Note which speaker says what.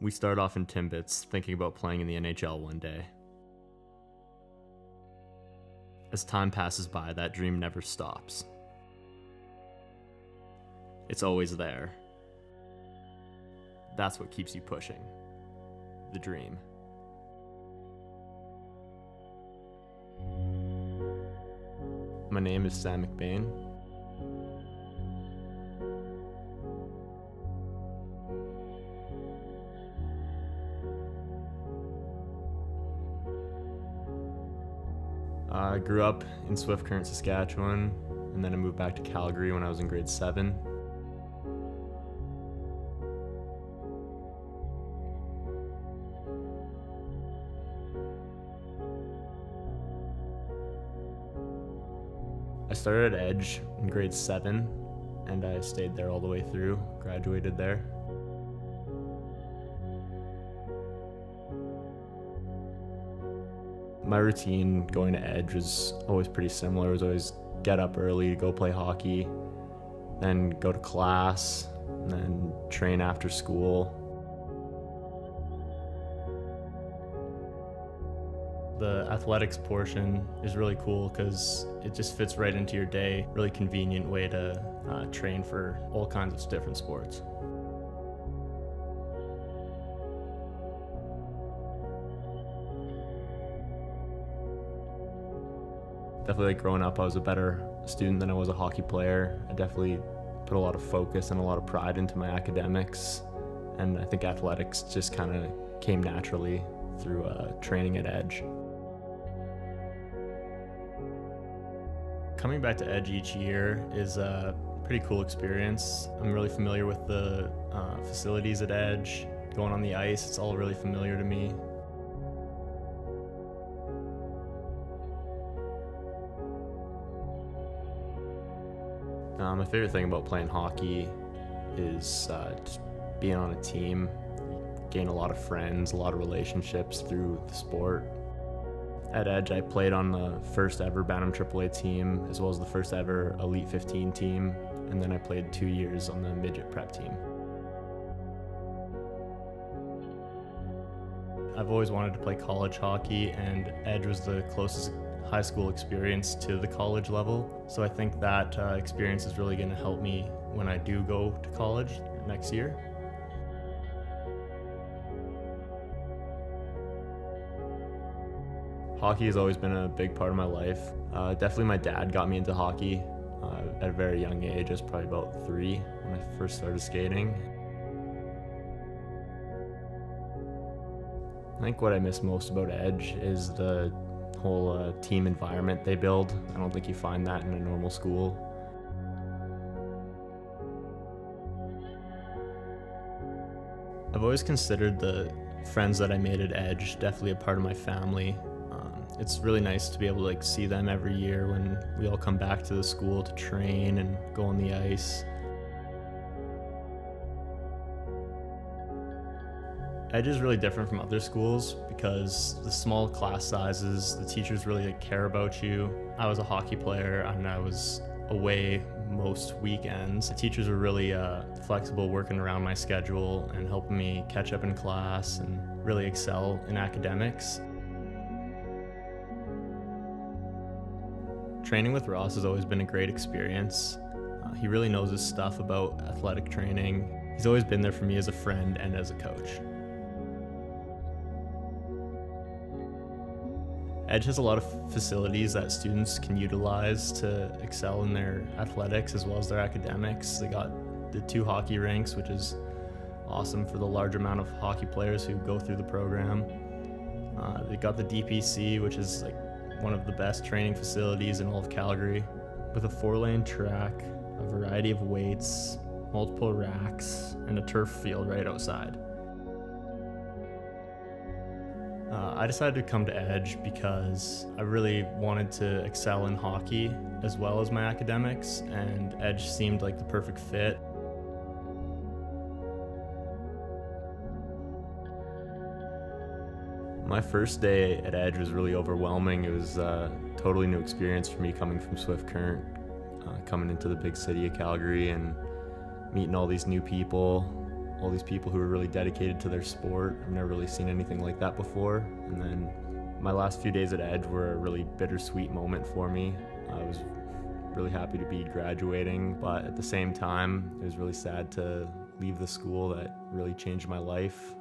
Speaker 1: We start off in Timbits, thinking about playing in the NHL one day. As time passes by, that dream never stops. It's always there. That's what keeps you pushing. The dream. My name is Sam MacBean. I grew up in Swift Current, Saskatchewan, and then I moved back to Calgary when I was in grade 7. I started at Edge in grade 7, and I stayed there all the way through, graduated there. My routine going to Edge was always pretty similar. It was always get up early, go play hockey, then go to class, and then train after school. The athletics portion is really cool because it just fits right into your day. Really convenient way to train for all kinds of different sports. Definitely, like, growing up, I was a better student than I was a hockey player. I definitely put a lot of focus and a lot of pride into my academics, and I think athletics just kind of came naturally through training at Edge. Coming back to Edge each year is a pretty cool experience. I'm really familiar with the facilities at Edge. Going on the ice, it's all really familiar to me. My favorite thing about playing hockey is just being on a team. You gain a lot of friends, a lot of relationships through the sport. At Edge, I played on the first ever Bantam AAA team, as well as the first ever Elite 15 team, and then I played 2 years on the midget prep team. I've always wanted to play college hockey, and Edge was the closest high school experience to the college level. So I think that experience is really going to help me when I do go to college next year. Hockey has always been a big part of my life. Definitely my dad got me into hockey at a very young age. I was probably about 3 when I first started skating. I think what I miss most about Edge is the whole team environment they build. I don't think you find that in a normal school. I've always considered the friends that I made at Edge definitely a part of my family. It's really nice to be able to see them every year when we all come back to the school to train and go on the ice. Edge is really different from other schools because the small class sizes, the teachers really care about you. I was a hockey player and I was away most weekends. The teachers were really flexible, working around my schedule and helping me catch up in class and really excel in academics. Training with Ross has always been a great experience. He really knows his stuff about athletic training. He's always been there for me as a friend and as a coach. Edge has a lot of facilities that students can utilize to excel in their athletics as well as their academics. They got the 2 hockey rinks, which is awesome for the large amount of hockey players who go through the program. They got the DPC, which is one of the best training facilities in all of Calgary, with a 4-lane track, a variety of weights, multiple racks, and a turf field right outside. I decided to come to Edge because I really wanted to excel in hockey as well as my academics, and Edge seemed like the perfect fit. My first day at Edge was really overwhelming. It was a totally new experience for me coming from Swift Current, coming into the big city of Calgary and meeting all these new people, all these people who are really dedicated to their sport. I've never really seen anything like that before. And then my last few days at Edge were a really bittersweet moment for me. I was really happy to be graduating, but at the same time, it was really sad to leave the school that really changed my life.